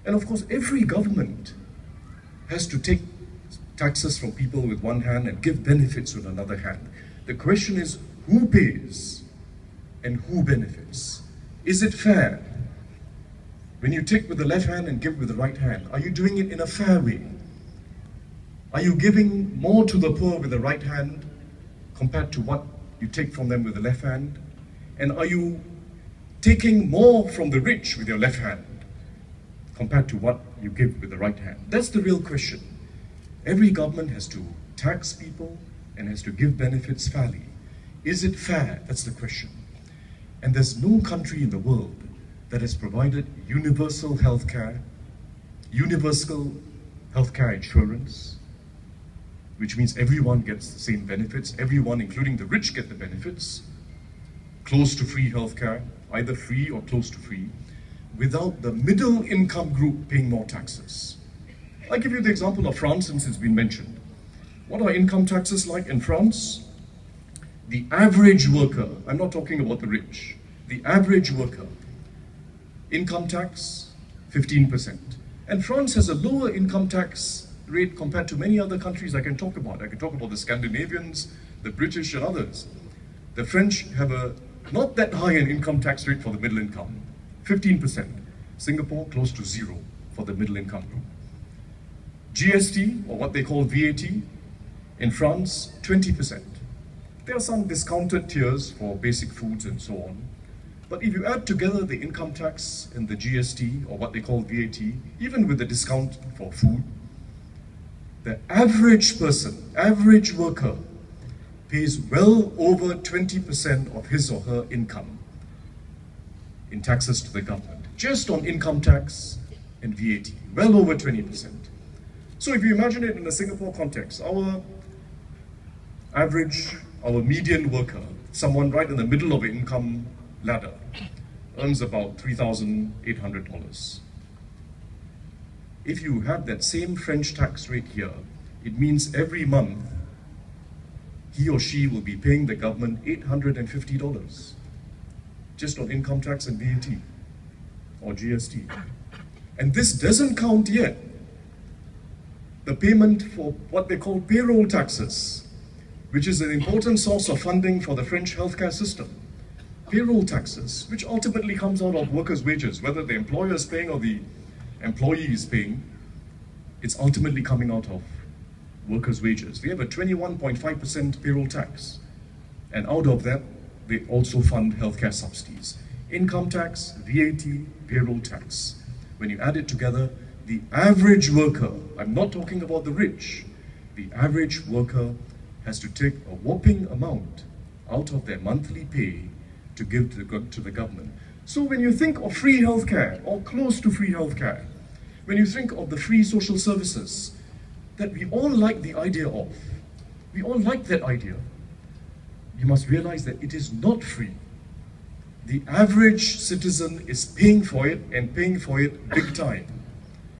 And of course, every government has to take taxes from people with one hand and give benefits with another hand. The question is, who pays and who benefits? Is it fair? When you take with the left hand and give with the right hand, are you doing it in a fair way? Are you giving more to the poor with the right hand compared to what you take from them with the left hand? And are you taking more from the rich with your left hand compared to what you give with the right hand? That's the real question. Every government has to tax people and has to give benefits fairly. Is it fair? That's the question. And there's no country in the world that has provided universal healthcare insurance, which means everyone gets the same benefits, everyone, including the rich, get the benefits, close to free healthcare, either free or close to free, without the middle income group paying more taxes. I'll give you the example of France, since it's been mentioned. What are income taxes like in France? The average worker, I'm not talking about the rich, the average worker, income tax, 15%. And France has a lower income tax rate compared to many other countries I can talk about. I can talk about the Scandinavians, the British and others. The French have a not that high an income tax rate for the middle income, 15%. Singapore, close to zero for the middle income group. GST, or what they call VAT, in France, 20%. There are some discounted tiers for basic foods and so on. But if you add together the income tax and the GST, or what they call VAT, even with the discount for food, the average person, average worker, pays well over 20% of his or her income in taxes to the government, just on income tax and VAT, well over 20%. So if you imagine it in a Singapore context, our average, our median worker, someone right in the middle of an income ladder, earns about $3,800. If you have that same French tax rate here, it means every month he or she will be paying the government $850 just on income tax and VAT or GST. And this doesn't count yet the payment for what they call payroll taxes, which is an important source of funding for the French healthcare system. Payroll taxes, which ultimately comes out of workers' wages, whether the employer is paying or the employee is paying, it's ultimately coming out of workers' wages. We have a 21.5% payroll tax, and out of that, they also fund healthcare subsidies. Income tax, VAT, payroll tax. When you add it together, the average worker, I'm not talking about the rich, the average worker has to take a whopping amount out of their monthly pay to give to the government. So when you think of free healthcare or close to free healthcare, when you think of the free social services that we all like the idea of, we all like that idea, you must realize that it is not free. The average citizen is paying for it, and paying for it big time.